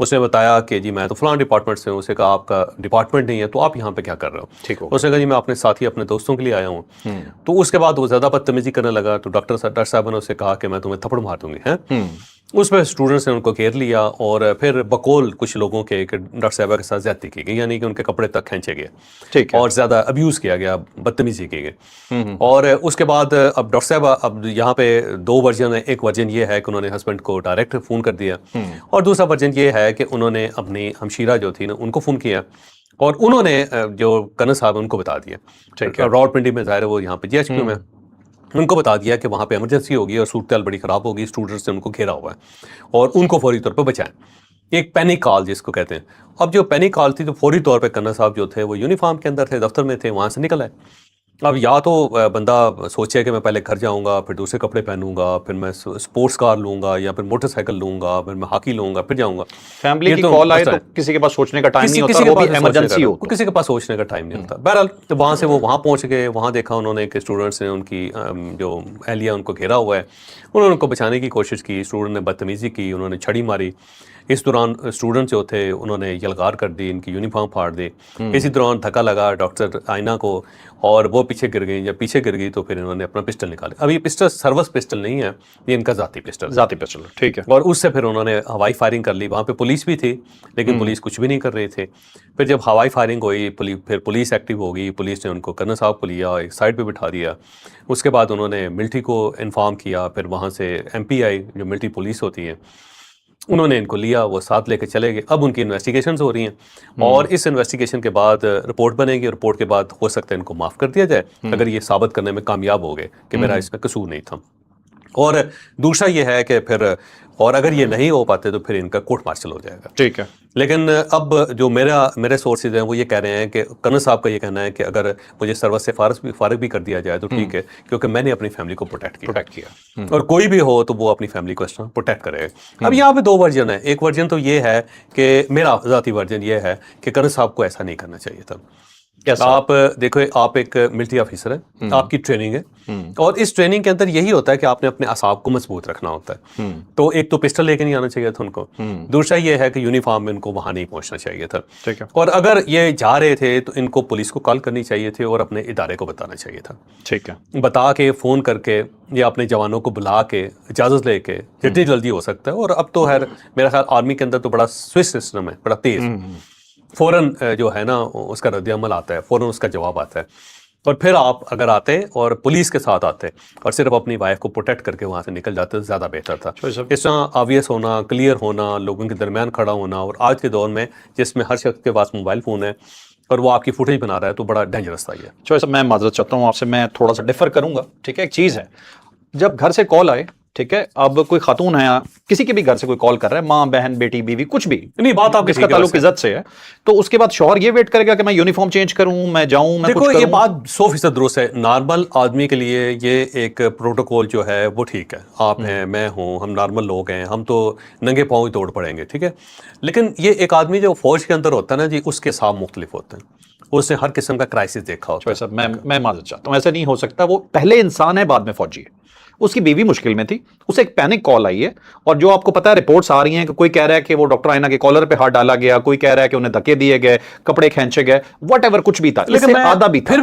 اس نے بتایا کہ جی میں تو فلاں ڈپارٹمنٹ سے ہوں. اسے کہا آپ کا ڈپارٹمنٹ نہیں ہے تو آپ یہاں پہ کیا کر رہے ہو؟ ٹھیک ہو. اس نے کہا جی میں اپنے ساتھی اپنے دوستوں کے لیے آیا ہوں. تو اس کے بعد وہ زیادہ بدتمیزی کرنے لگا. تو ڈاکٹر صاحب نے اسے کہا کہ میں تمہیں تھپڑ مار دوں گی. اس پہ اسٹوڈنٹس نے ان کو گھیر لیا اور پھر بقول کچھ لوگوں کے کہ ڈاکٹر صاحبہ کے ساتھ زیادتی کی گئی, یعنی کہ ان کے کپڑے تک کھینچے گئے اور زیادہ ابیوز کیا گیا, بدتمیزی کی گئی. اور اس کے بعد اب ڈاکٹر صاحبہ اب یہاں پہ 2 ورژن ہے. ایک ورژن یہ ہے کہ انہوں نے ہسبینڈ کو ڈائریکٹ فون کر دیا, اور دوسرا ورژن یہ ہے کہ انہوں نے اپنی ہمشیرہ جو تھی نا ان کو فون کیا, اور انہوں نے جو کنر صاحب ان کو بتا دیا. راولپنڈی میں ظاہر ہے وہ یہاں پہ جی ایچ کیو میں, ان کو بتا دیا کہ وہاں پہ ایمرجنسی ہوگی اور صورتحال بڑی خراب ہوگی, اسٹوڈنٹس نے ان کو گھیرا ہوا ہے اور ان کو فوری طور پہ بچائیں. ایک پینک کال جس کو کہتے ہیں. اب جو پینک کال تھی تو فوری طور پہ کنر صاحب جو تھے وہ یونیفارم کے اندر تھے, دفتر میں تھے, وہاں سے نکل آئے. اب یا تو بندہ سوچے کہ میں پہلے گھر جاؤں گا, پھر دوسرے کپڑے پہنوں گا, پھر میں اسپورٹس کار لوں گا, یا پھر موٹر سائیکل لوں گا, پھر میں ہاکی لوں گا, پھر جاؤں گا. فیملی کی کال آئے تو کسی کے پاس سوچنے کا ٹائم نہیں ہوتا, وہ بھی ایمرجنسی ہو, کسی کے پاس سوچنے کا ٹائم نہیں ہوتا. بہرحال وہاں سے وہ وہاں پہنچ گئے. وہاں دیکھا انہوں نے کہ اسٹوڈنٹس نے ان کی جو اہلیہ ان کو گھیرا ہوا ہے. انہوں نے ان کو بچانے کی کوشش کی, اسٹوڈنٹ نے بدتمیزی کی, انہوں نے چھڑی ماری. اس دوران اسٹوڈنٹ جو تھے انہوں نے یلغار کر دی, ان کی یونیفارم پھاڑ دی. اسی دوران دھکا لگا ڈاکٹر آئینہ کو اور وہ پیچھے گر گئی. جب پیچھے گر گئی تو پھر انہوں نے اپنا پسٹل نکالا. اب یہ پسٹل سروس پسٹل نہیں ہے, یہ ان کا ذاتی پسٹل. ٹھیک ہے. اور اس سے پھر انہوں نے ہوائی فائرنگ کر لی. وہاں پہ پولیس بھی تھی لیکن پولیس کچھ بھی نہیں کر رہی تھی. پھر جب ہوائی فائرنگ ہوئی پھر پولیس ایکٹیو ہو گئی. پولیس نے ان کو کنر صاحب کو لیا, ایک سائڈ پہ بٹھا دیا. اس کے بعد انہوں نے ملٹری کو انفارم کیا. پھر وہاں سے ایم پی آئی جو ملٹری پولیس ہوتی ہے انہوں نے ان کو لیا, وہ ساتھ لے کے چلے گئے. اب ان کی انویسٹیگیشنز ہو رہی ہیں اور اس انویسٹیگیشن کے بعد رپورٹ بنے گی. رپورٹ کے بعد ہو سکتا ہے ان کو معاف کر دیا جائے اگر یہ ثابت کرنے میں کامیاب ہو گئے کہ میرا اس میں قصور نہیں تھا. اور دوسرا یہ ہے کہ پھر اور اگر یہ نہیں ہو پاتے تو پھر ان کا کورٹ مارشل ہو جائے گا. ٹھیک ہے. لیکن اب جو میرے سورسز ہیں وہ یہ کہہ رہے ہیں کہ کنر صاحب کا یہ کہنا ہے کہ اگر مجھے سروس سے فارغ بھی کر دیا جائے تو ٹھیک ہے, کیونکہ میں نے اپنی فیملی کو پروٹیکٹ کیا اور کوئی بھی ہو تو وہ اپنی فیملی کو اس طرح پروٹیکٹ کرے. اب یہاں پہ 2 ورژن ہے. ایک ورژن تو یہ ہے کہ میرا ذاتی ورژن یہ ہے کہ کنر صاحب کو ایسا نہیں کرنا چاہیے تھا. آپ دیکھو, آپ ایک ملٹری آفیسر ہیں, آپ کی ٹریننگ ہے اور اس ٹریننگ کے اندر یہی ہوتا ہے کہ آپ نے اپنے اعصاب کو مضبوط رکھنا ہوتا ہے. تو ایک تو پسٹل لے کے نہیں آنا چاہیے تھا ان کو, دوسرا یہ ہے کہ یونیفارم میں ان کو وہاں نہیں پہنچنا چاہیے تھا. اور اگر یہ جا رہے تھے تو ان کو پولیس کو کال کرنی چاہیے تھی اور اپنے ادارے کو بتانا چاہیے تھا. ٹھیک ہے. بتا کے فون کر کے یا اپنے جوانوں کو بلا کے اجازت لے کے جتنی جلدی ہو سکتا ہے. اور اب تو خیر میرا خیال آرمی کے اندر تو بڑا سوئچ سسٹم ہے, بڑا تیز, فوراً جو ہے نا اس کا رد عمل آتا ہے, فوراً اس کا جواب آتا ہے. اور پھر آپ اگر آتے اور پولیس کے ساتھ آتے اور صرف اپنی وائف کو پروٹیکٹ کر کے وہاں سے نکل جاتے تو زیادہ بہتر تھا. اس طرح آبویس ہونا, کلیئر ہونا, لوگوں کے درمیان کھڑا ہونا, اور آج کے دور میں جس میں ہر شخص کے پاس موبائل فون ہے اور وہ آپ کی فوٹیج بنا رہا ہے تو بڑا ڈینجرس تھا یہ. چوہے صاحب میں معذرت چاہتا ہوں آپ سے, میں تھوڑا سا ڈیفر کروں گا. ٹھیک ہے. ایک چیز ہے, جب گھر سے کال آئے, ٹھیک ہے, اب کوئی خاتون ہے, کسی کے بھی گھر سے کوئی کال کر رہا ہے, ماں بہن بیٹی بیوی کچھ بھی نہیں, بات آپ کا تعلق عزت سے ہے, تو اس کے بعد شوہر یہ ویٹ کرے گا کہ میں یونیفارم چینج کروں, میں جاؤں, میں کچھ کروں. یہ بات 100% درست ہے. نارمل آدمی کے لیے یہ ایک پروٹوکول جو ہے وہ ٹھیک ہے. آپ ہیں, میں ہوں, ہم نارمل لوگ ہیں, ہم تو ننگے پاؤں ہی توڑ پڑیں گے, ٹھیک ہے. لیکن یہ ایک آدمی جو فوج کے اندر ہوتا ہے نا جی, اس کے حساب مختلف ہوتے ہیں. اس نے ہر قسم کا کرائسس دیکھا ہوتا ہے. میں معذرت چاہتا ہوں, ایسا نہیں ہو سکتا. وہ پہلے انسان ہے, بعد میں فوجی ہے. اس کی بیوی مشکل میں تھی, اسے ایک پینک کال آئی ہے, اور جو آپ کو پتا ہے رپورٹس آ رہی ہیں کہ کوئی کہہ رہا ہے کہ وہ ڈاکٹر آئینہ کے کالر پہ ہاتھ ڈالا گیا, کوئی کہہ رہا ہے کہ انہیں دھکے دیے گئے, کپڑے کھینچے گئے, واٹ ایور کچھ بھی تھا. لیکن آدھا بھی تھا.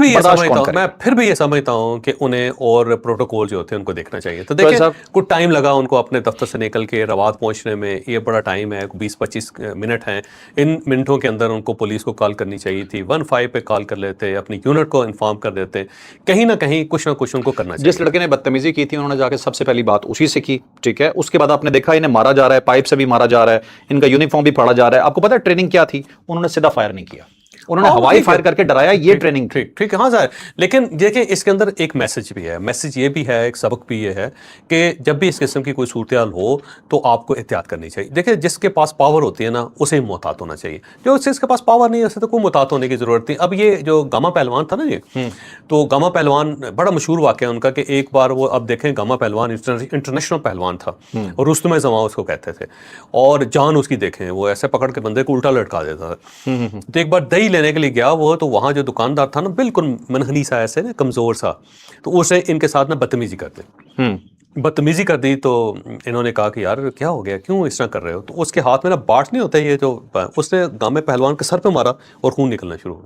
میں پھر بھی یہ سمجھتا ہوں کہ انہیں اور پروٹوکول جو ہوتے ہیں ان کو دیکھنا چاہیے. تو دیکھیں کچھ ٹائم لگا ان کو اپنے دفتر سے نکل کے روات پہنچنے میں, یہ بڑا ٹائم ہے, 20-25 منٹ ہیں. ان منٹوں کے اندر ان کو پولیس کو کال کرنی چاہیے تھی, 15 پہ کال کر لیتے, اپنی یونٹ کو انفارم کر دیتے. کہیں نہ کہیں کچھ نہ کچھ ان کو کرنا چاہیے. جس لڑکے نے بدتمیزی کی تھی انہوں نے جا کے سب سے پہلی بات اسی سے کی, ٹھیک ہے. اس کے بعد آپ نے دیکھا انہیں مارا جا رہا ہے, پائپ سے بھی مارا جا رہا ہے, ان کا یونیفارم بھی پھاڑا جا رہا ہے. آپ کو پتا ہے ٹریننگ کیا تھی؟ انہوں نے سیدھا فائر نہیں کیا, انہوں نے ہوائی فائر کر کے ڈرایا. یہ ٹریننگ ٹھیک ہے. ہاں سر, لیکن دیکھیں اس کے اندر ایک میسج بھی ہے. میسج یہ بھی ہے, ایک سبق بھی یہ ہے کہ جب بھی اس قسم کی کوئی صورتحال ہو تو آپ کو احتیاط کرنی چاہیے. دیکھیں جس کے پاس پاور ہوتی ہے نا اسے محتاط ہونا چاہیے. جو اس کے پاس پاور نہیں ہے اسے تو کوئی محتاط ہونے کی ضرورت نہیں. اب یہ جو گاما پہلوان تھا نا جی, تو گاما پہلوان بڑا مشہور واقعہ ہے ان کا کہ ایک بار وہ, اب دیکھیں گاما پہلوان انٹرنیشنل پہلوان تھا اور رستم زماں اس کو کہتے تھے, اور جان اس کی دیکھیں وہ ایسے پکڑ کے بندے کو الٹا لٹکا دیتا تھا. تو ایک بار دہی لینے کے لیے گیا وہ, تو وہاں جو دکاندار تھا نا بالکل منحنی سا, ایسے نا کمزور سا, تو اسے ان کے ساتھ نا بدتمیزی کرتے. بدتمیزی کر دی تو انہوں نے کہا کہ یار کیا ہو گیا, کیوں اس طرح کر رہے ہو؟ تو اس کے ہاتھ میں نا باٹ نہیں ہوتا یہ جو, اس نے گامے پہلوان کے سر پہ مارا اور خون نکلنا شروع ہوا.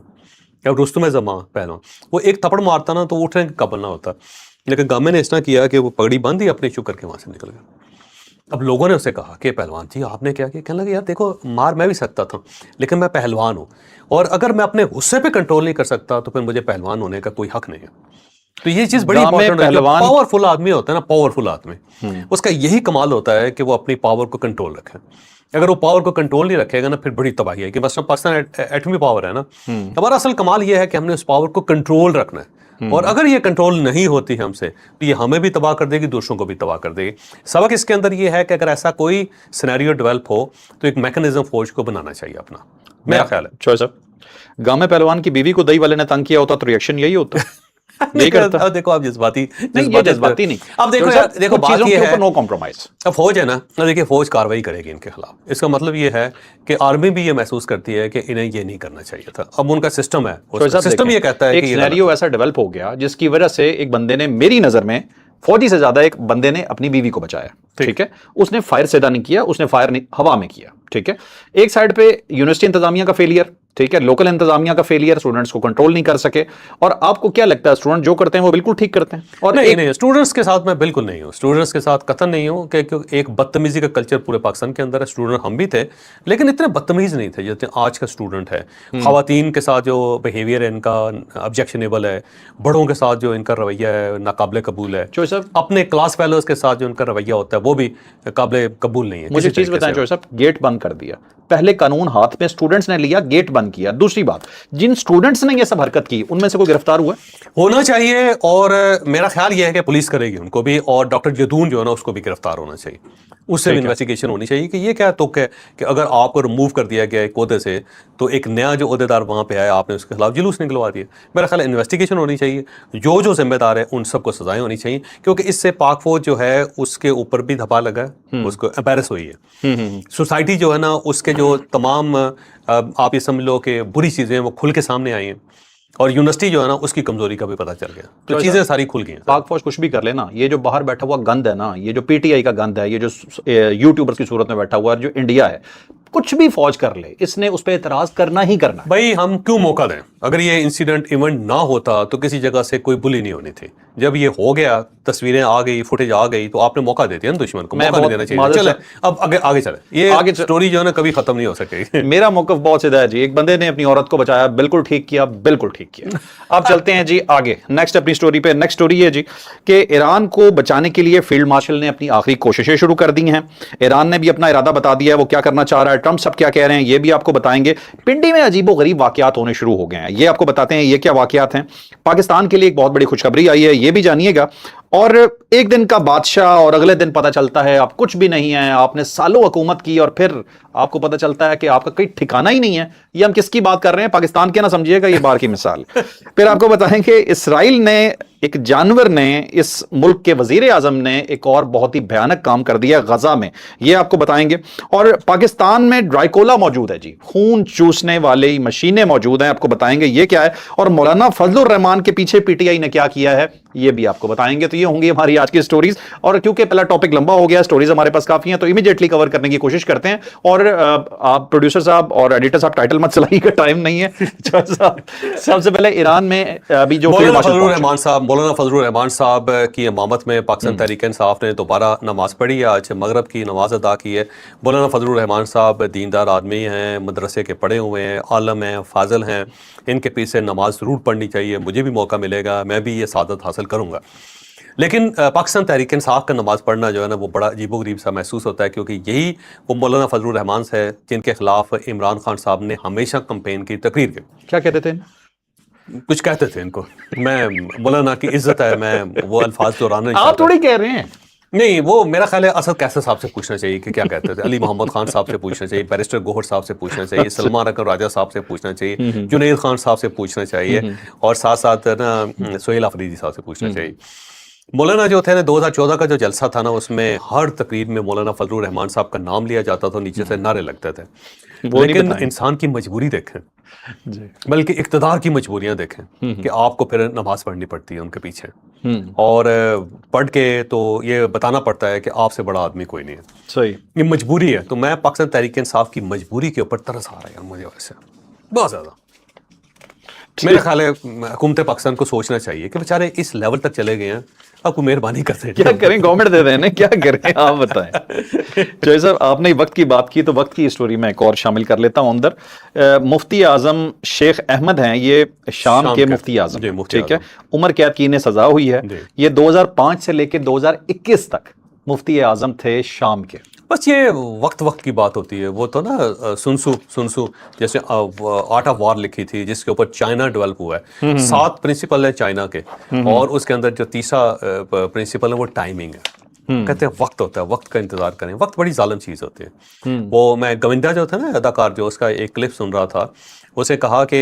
اب رستم زمان پہلوان وہ ایک تھپڑ مارتا نا تو اٹھنے کا قابل نہ ہوتا, لیکن گامے نے اس طرح کیا کہ وہ پگڑی باندھی اپنے چپ کر کے وہاں سے نکل گیا. اب لوگوں نے اسے کہا کہ پہلوان جی آپ نے کیا کیا؟ کہنے لگا یار دیکھو مار میں بھی سکتا تھا لیکن میں پہلوان ہوں, اور اگر میں اپنے غصے پہ کنٹرول نہیں کر سکتا تو پھر مجھے پہلوان ہونے کا کوئی حق نہیں ہے. تو یہ چیز بڑی امپورٹنٹ ہے. پاورفل آدمی ہوتا ہے نا, پاورفل آدمی, اس کا یہی کمال ہوتا ہے کہ وہ اپنی پاور کو کنٹرول رکھے. اگر وہ پاور کو کنٹرول نہیں رکھے گا نا پھر بڑی تباہی ہے. کہ مثلا پاکستان ایٹمی پاور ہے نا, ہمارا اصل کمال یہ ہے کہ ہم نے اس پاور کو کنٹرول رکھنا ہے, اور اگر یہ کنٹرول نہیں ہوتی ہم سے تو یہ ہمیں بھی تباہ کر دے گی, دوسروں کو بھی تباہ کر دے گی. سبق اس کے اندر یہ ہے کہ اگر ایسا کوئی سینیریو ڈیولپ ہو تو ایک میکنزم فوج کو بنانا چاہیے اپنا, میرا خیال ہے. چوہے صاحب, گامے پہلوان کی بیوی کو دہی والے نے تنگ کیا ہوتا تو ریئیکشن یہی ہوتا. نہیں کرتا. دیکھو آپ جذباتی نہیں. اب دیکھو بات یہ ہے نو کمپرومائز. اب فوج ہے نا, دیکھیے فوج کاروائی کرے گی ان کے خلاف. اس کا مطلب یہ ہے کہ آرمی بھی یہ محسوس کرتی ہے کہ انہیں یہ نہیں کرنا چاہیے تھا. اب ان کا سسٹم ہے, سسٹم یہ کہتا ہے کہ ایک سینیریو ایسا ڈیولپ ہو گیا جس کی وجہ سے ایک بندے نے, میری نظر میں فوجی سے زیادہ ایک بندے نے اپنی بیوی کو بچایا. ٹھیک ہے, اس نے فائر سیدھا نہیں کیا, اس نے فائر ہوا میں کیا. ٹھیک ہے, ایک سائڈ پہ یونیورسٹی انتظامیہ کا فیلئر, ٹھیک ہے, لوکل انتظامیہ کا فیلئر, اسٹوڈنٹس کو کنٹرول نہیں کر سکے. اور آپ کو کیا لگتا ہے اسٹوڈنٹ جو کرتے ہیں وہ بالکل ٹھیک کرتے ہیں؟ اور نہیں, اسٹوڈنٹس کے ساتھ میں بالکل نہیں ہوں, اسٹوڈنٹس کے ساتھ قطعا نہیں ہوں, کہ ایک بدتمیزی کا کلچر پورے پاکستان کے اندر ہے. اسٹوڈنٹ ہم بھی تھے لیکن اتنے بدتمیز نہیں تھے جتنے آج کا اسٹوڈنٹ ہے. خواتین کے ساتھ جو بیہیویئر ہے ان کا آبجیکشنیبل ہے, بڑوں کے ساتھ جو ان کا رویہ ہے ناقابل قبول ہے, اپنے کلاس فیلوز کے ساتھ جو ان کا رویہ ہوتا ہے وہ بھی قابل قبول نہیں ہے. مجھے چیز بتائیں چوہے صاحب, گیٹ بند کر دیا, پہلے قانون ہاتھ میں اسٹوڈنٹس نے لیا, گیٹ بند کیا. دوسری بات, جن اسٹوڈنٹس نے یہ سب حرکت کی ان میں سے کوئی گرفتار ہوا ہونا چاہیے, اور میرا خیال یہ ہے کہ پولیس کرے گی ان کو بھی, اور ڈاکٹر جدون جو ہے نا اس کو بھی گرفتار ہونا چاہیے. اس سے بھی انویسٹیگیشن ہونی چاہیے کہ یہ کیا تک ہے کہ اگر آپ کو ریموو کر دیا گیا ایک عہدے سے تو ایک نیا جو عہدے دار وہاں پہ آیا آپ نے اس کے خلاف جلوس نکلوا دیا. میرا خیال انویسٹیگیشن ہونی چاہیے, جو ذمہ دار ہے ان سب کو سزائیں ہونی چاہیے, کیونکہ اس سے پاک فوج جو ہے اس کے اوپر بھی دھپا لگا ہے, اس کو امبیرس ہوئی ہے. سوسائٹی جو ہے نا اس کے جو تمام آپ یہ سمجھ لو کہ بری چیزیں وہ کھل کے سامنے آئی ہیں, اور یونیورسٹی جو ہے نا اس کی کمزوری کا بھی پتہ چل گیا, تو چیزیں ساری کھل گئی ہیں. پاک فوج کچھ بھی کر لینا, یہ جو باہر بیٹھا ہوا گند ہے نا, یہ جو پی ٹی آئی کا گند ہے, یہ جو یوٹیوبرز کی صورت میں بیٹھا ہوا ہے جو انڈیا ہے, کچھ بھی فوج کر لے اس نے اس پہ اعتراض کرنا ہی کرنا. بھائی ہم کیوں موقع دیں؟ اگر یہ انسیڈنٹ ایونٹ نہ ہوتا تو کسی جگہ سے کوئی بلی نہیں ہونی تھی. جب یہ ہو گیا, تصویریں آ گئی, فوٹیج آ گئی, تو آپ نے موقع دے دیا نا دشمن کو, موقع نہیں دینا چاہیے. چلے اب آگے چلے, یہ آگے سٹوری جو ہے نا کبھی ختم نہیں ہو سکے گی. میرا موقف بہت سیدھا ہے جی, ایک بندے نے اپنی عورت کو بچایا, بالکل ٹھیک کیا, بالکل ٹھیک کیا. اب چلتے ہیں جی آگے نیکسٹ اپنی سٹوری پہ. نیکسٹ سٹوری ہے جی کہ ایران کو بچانے کے لیے فیلڈ مارشل نے اپنی آخری کوششیں شروع کر دی ہیں. ایران نے بھی اپنا ارادہ بتا دیا ہے وہ کیا کرنا چاہ رہا ہے. ٹرمپ سب کیا کہہ رہے ہیں یہ بھی آپ کو بتائیں گے. پنڈی میں عجیب و غریب واقعات ہونے شروع ہو گئے ہیں, یہ آپ کو بتاتے ہیں یہ کیا واقعات ہیں. پاکستان کے لیے ایک بہت بڑی خوشخبری آئی ہے, یہ بھی جانیے گا. اور ایک دن کا بادشاہ اور اگلے دن پتہ چلتا ہے آپ کچھ بھی نہیں ہیں, آپ نے سالوں حکومت کی اور پھر آپ کو پتہ چلتا ہے کہ آپ کا کوئی ٹھکانہ ہی نہیں ہے. یہ ہم کس کی بات کر رہے ہیں؟ پاکستان کے نہ سمجھیے گا, یہ باہر کی مثال. پھر آپ کو بتائیں کہ اسرائیل نے, ایک جانور نے, اس ملک کے وزیر اعظم نے ایک اور بہت ہی بھیانک کام کر دیا غزہ میں, یہ آپ کو بتائیں گے. اور پاکستان میں ڈرائیکولا موجود ہے جی, خون چوسنے والی مشینیں موجود ہیں, آپ کو بتائیں گے یہ کیا ہے. اور مولانا فضل الرحمان کے پیچھے پی ٹی آئی نے کیا کیا ہے یہ بھی آپ کو بتائیں گے. تو یہ ہوں گی ہماری آج کی سٹوریز, اور کیونکہ پہلا ٹاپک لمبا ہو گیا, سٹوریز ہمارے پاس کافی ہیں, تو امیڈیٹلی کور کرنے کی کوشش کرتے ہیں. اور آپ پروڈیوسر صاحب اور ایڈیٹر صاحب ٹائٹل مت چلائیے کا ٹائم نہیں ہے. سب سے پہلے ایران میں ابھی جو مولانا فضل الرحمان صاحب کی امامت میں پاکستان تحریک انصاف نے دوبارہ نماز پڑھی ہے, آج مغرب کی نماز ادا کی ہے. مولانا فضل الرحمان صاحب دیندار آدمی ہیں, مدرسے کے پڑھے ہوئے ہیں, عالم ہیں, فاضل ہیں, ان کے پیچھے نماز ضرور پڑھنی چاہیے. مجھے بھی موقع ملے گا, میں بھی یہ سعادت حاصل کروں گا. لیکن پاکستان تحریک انصاف کا نماز پڑھنا جو ہے نا وہ بڑا عجیب و غریب سا محسوس ہوتا ہے, کیونکہ یہی وہ مولانا فضل الرحمان ہے جن کے خلاف عمران خان صاحب نے ہمیشہ کمپین کی, تقریر کی. کیا کہتے تھے؟ کچھ کہتے تھے ان کو, میں مولانا کی عزت ہے, میں وہ الفاظ دہرانا نہیں چاہتا. آپ تھوڑی کہہ رہے ہیں. نہیں, وہ میرا خیال ہے اسد کیسر صاحب سے پوچھنا چاہیے کہ کیا کہتے تھے, علی محمد خان صاحب سے پوچھنا چاہیے, بیرسٹر گوہر صاحب سے پوچھنا چاہیے, سلمان اکرم راجہ صاحب سے پوچھنا چاہیے, جنید خان صاحب سے پوچھنا چاہیے, اور ساتھ ساتھ نا سہیل آفریدی صاحب سے پوچھنا چاہیے. مولانا جو تھے نا 2014 کا جو جلسہ تھا نا اس میں ہر تقریب میں مولانا فضل الرحمان صاحب کا نام لیا جاتا تھا, نیچے سے نعرے لگتے تھے. لیکن انسان کی مجبوری دیکھیں, بلکہ اقتدار کی مجبوریاں دیکھیں کہ آپ کو پھر نماز پڑھنی پڑتی ہے ان کے پیچھے, اور پڑھ کے تو یہ بتانا پڑتا ہے کہ آپ سے بڑا آدمی کوئی نہیں ہے. صحیح, یہ مجبوری ہے. تو میں پاکستان تحریک انصاف کی مجبوری کے اوپر ترس آ رہا ہے مجھے ویسے بہت زیادہ. میرا خیال ہے حکومت پاکستان کو سوچنا چاہیے کہ بیچارے اس لیول تک چلے گئے ہیں, آپ کو مہربانی کرتے ہیں, کیا کریں, گورنمنٹ دے رہے ہیں, کیا کریں, آپ بتائیں. جوئی صاحب آپ نے وقت کی بات کی تو وقت کی اسٹوری میں ایک اور شامل کر لیتا ہوں اندر. مفتی اعظم شیخ احمد ہیں, یہ شام کے مفتی اعظم, ٹھیک ہے, عمر قید کی انہیں سزا ہوئی ہے. یہ 2005 سے لے کے 2021 تک مفتی اعظم تھے شام کے. بس یہ وقت کی بات ہوتی ہے. وہ تو نا سنسو جیسے آرٹ آف وار لکھی تھی جس کے اوپر چائنا ڈیولپ ہوا ہے. 7 پرنسپل ہے چائنا کے, اور اس کے اندر جو تیسرا پرنسپل ہے وہ ٹائمنگ ہے. کہتے ہیں وقت ہوتا ہے, وقت کا انتظار کریں. وقت بڑی ظالم چیز ہوتی ہے. وہ میں گووندا جو تھا نا اداکار, جو اس کا ایک کلپ سن رہا تھا, اسے کہا کہ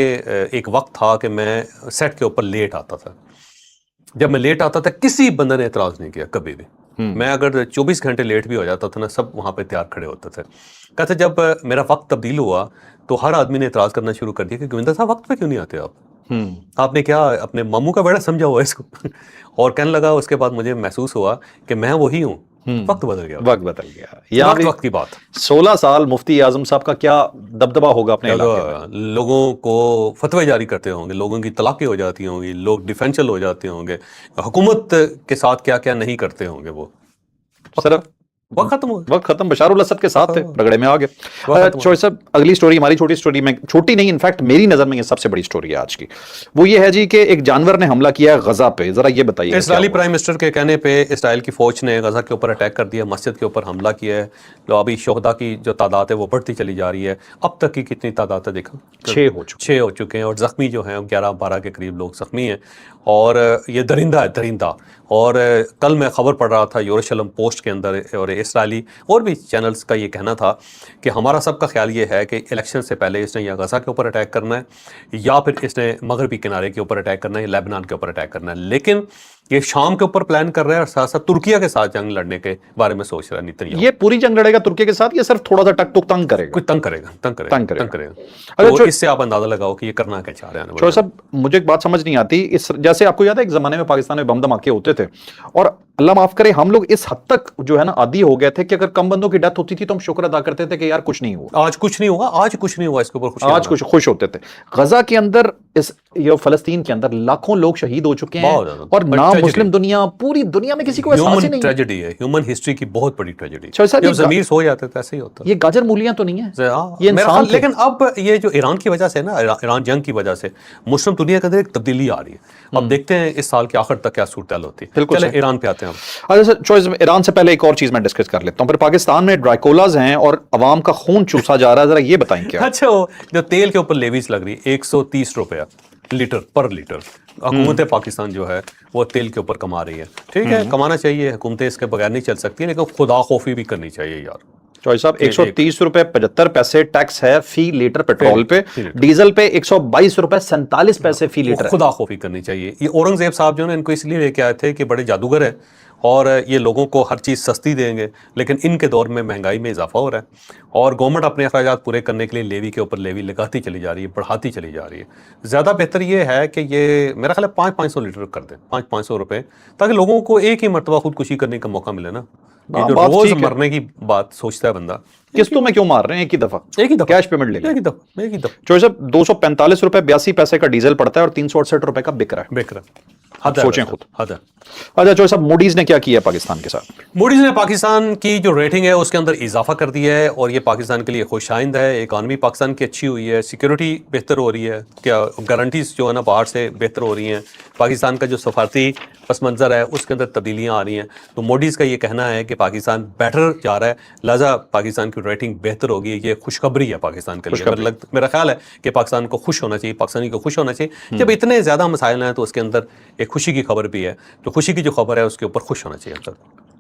ایک وقت تھا کہ میں سیٹ کے اوپر لیٹ آتا تھا. جب میں لیٹ آتا تھا کسی بندے نے اعتراض نہیں کیا کبھی بھی. میں اگر 24 گھنٹے لیٹ بھی ہو جاتا تھا نا, سب وہاں پہ تیار کھڑے ہوتے تھے. کہتے جب میرا وقت تبدیل ہوا تو ہر آدمی نے اعتراض کرنا شروع کر دیا کہ گووندا صاحب وقت پہ کیوں نہیں آتے آپ نے کیا اپنے ماموں کا بیڑا سمجھا ہوا اس کو. اور کہنے لگا اس کے بعد مجھے محسوس ہوا کہ میں وہی ہوں, وقت بدل گیا. وقت بدل گیا. وقت کی بات. 16 سال مفتی اعظم صاحب کا کیا دبدبا ہوگا اپنے علاقے میں. لوگوں کو فتوے جاری کرتے ہوں گے, لوگوں کی طلاقیں ہو جاتی ہوں گی, لوگ ڈیفینشل ہو جاتے ہوں گے, حکومت کے ساتھ کیا کیا نہیں کرتے ہوں گے. وہ صرف وقت ختم ہو وقت ختم. بشار الاسد کے ساتھ تھے, رگڑے میں آ گئے. چوئی صاحب اگلی سٹوری ہماری چھوٹی سٹوری میں, چھوٹی نہیں انفیکٹ میری نظر میں یہ سب سے بڑی سٹوری ہے آج کی. وہ یہ ہے جی کہ ایک جانور نے حملہ کیا ہے غزہ پہ. ذرا یہ بتائیے. اسرائیلی پرائم منسٹر کے کہنے پہ اسرائیل کی فوج نے غزہ کے اوپر اٹیک کر دیا, مسجد کے اوپر حملہ کیا ہے. تو ابھی شہداء کی جو تعداد ہے وہ بڑھتی چلی جا رہی ہے. اب تک کی کتنی تعداد ہے دیکھا, 6 ہو چکے ہیں, اور زخمی جو ہیں 11-12 کے قریب لوگ زخمی ہیں. اور یہ درندہ. اور کل میں خبر پڑھ رہا تھا یروشلم پوسٹ کے اندر, اور اسرائیلی اور بھی چینلز کا یہ کہنا تھا کہ ہمارا سب کا خیال یہ ہے کہ الیکشن سے پہلے اس نے یا غزہ کے اوپر اٹیک کرنا ہے, یا پھر اس نے مغربی کنارے کے اوپر اٹیک کرنا ہے, یا لیبنان کے اوپر اٹیک کرنا ہے. لیکن یہ شام کے اوپر پلان کر رہا ہے, اور ساتھ ساتھ ترکیہ کے ساتھ جنگ لڑنے کے بارے میں سوچ رہا ہے نیتنیاہو. یہ پوری جنگ لڑے گا ترکیہ کے ساتھ, یہ صرف تھوڑا سا ٹک ٹک تنگ کرے گا. کچھ تنگ کرے گا. تو اس سے آپ اندازہ لگاؤ کہ یہ کرنا کیا چاہ رہے ہیں. شوہ صاحب مجھے ایک بات سمجھ نہیں آتی, جیسے آپ کو یاد ہے ایک زمانے میں پاکستان میں بم دھماکے ہوتے تھے, اور اللہ معاف کرے ہم لوگ اس حد تک جو ہے نا عادی ہو گئے تھے کہ اگر کم بندوں کی ڈیتھ ہوتی تھی تو ہم شکر ادا کرتے تھے کہ یار کچھ نہیں ہوا, آج کچھ نہیں ہوا, اس کے اوپر آج کچھ خوش ہوتے تھے. غزہ کے اندر یہ فلسطین کے اندر لاکھوں لوگ شہید ہو چکے ہیں, اور نام مسلم دنیا, پوری دنیا میں کسی کو احساس ہی نہیں. ٹریجڈی ہے, ہیومن ہسٹری کی بہت بڑی ٹریجڈی. جب ضمیر سو جاتے تھے ایسے ہی ہوتا. یہ گاجر مولیاں تو نہیں ہیں, یہ انسان. لیکن اب یہ جو ایران کی وجہ سے نا, ایران جنگ کی وجہ سے مسلم دنیا کے اندر ایک تبدیلی آ رہی ہے. اب دیکھتے ہیں اس سال کے آخر تک کیا صورتحال ہوتی ہے. چلے ایران پہ آتے ہیں. ایران سے پہلے ایک اور چیز میں ڈسکس کر لیتا ہوں. پھر پاکستان میں ڈرائیکولاز ہیں اور عوام کا خون چوسا جا رہا ہے, ذرا یہ بتائیں کیا. اچھا, جو تیل کے اوپر لیویز لگ رہی 130 روپے لیٹر پر لیٹر, حکومت پاکستان جو ہے وہ تیل کے اوپر کما رہی ہے. ٹھیک ہے, کمانا چاہیے, حکومتیں اس کے بغیر نہیں چل سکتی, لیکن خدا خوفی بھی کرنی چاہیے یار. چوئی صاحب 130 روپے 75 پیسے ٹیکس ہے فی لیٹر پیٹرول پہ, ڈیزل پہ 122 روپے 47 پیسے فی لیٹر. خدا خوفی کرنی چاہیے. یہ اورنگزیب صاحب جو ہے ان کو اس لیے لے کے آئے تھے کہ بڑے جادوگر ہیں اور یہ لوگوں کو ہر چیز سستی دیں گے, لیکن ان کے دور میں مہنگائی میں اضافہ ہو رہا ہے, اور گورنمنٹ اپنے اخراجات پورے کرنے کے لیے لیوی کے اوپر لیوی لگاتی چلی جا رہی ہے, بڑھاتی چلی جا رہی ہے. زیادہ بہتر یہ ہے کہ یہ میرا خیال ہے 500 لیٹر کر دیں, 500 روپے, تاکہ لوگوں کو ایک ہی مرتبہ خودکشی کرنے کا موقع ملے نا. یہ جو روز مرنے کی بات سوچتا ہے بندہ, قسطوں میں کیوں مار رہے ہیں, ایک ہی دفعہ کیش پیمنٹ لے لیں. ایک ہی دفعہ. چوئی صاحب 245 روپے 82 پیسے کا ڈیزل پڑتا ہے, اور 368 روپے کا بک رہا ہے. سوچیں خود. اچھا چوئی صاحب, موڈیز نے کیا کیا ہے پاکستان کے ساتھ؟ موڈیز نے پاکستان کی جو ریٹنگ ہے اس کے اندر اضافہ کر دیا ہے, اور یہ پاکستان کے لیے خوش آئند ہے. اکانومی پاکستان کی اچھی ہوئی ہے, سیکیورٹی بہتر ہو رہی ہے, کیا گارنٹیز جو ہے نا باہر سے بہتر ہو رہی ہیں, پاکستان کا جو سفارتی پس منظر ہے اس کے اندر تبدیلیاں آ رہی ہیں. تو موڈیز کا یہ کہنا ہے کہ پاکستان بیٹر جا رہا ہے, لہٰذا پاکستان کی ریٹنگ بہتر ہوگی. یہ خوشخبری ہے پاکستان کے لیے. میرا خیال ہے کہ پاکستان کو خوش ہونا چاہیے, پاکستانی کو خوش ہونا چاہیے. جب اتنے زیادہ مسائل ہیں تو اس کے اندر ایک خوشی کی خبر بھی ہے, تو خوشی کی جو خبر ہے اس کے اوپر خوش ہونا چاہیے.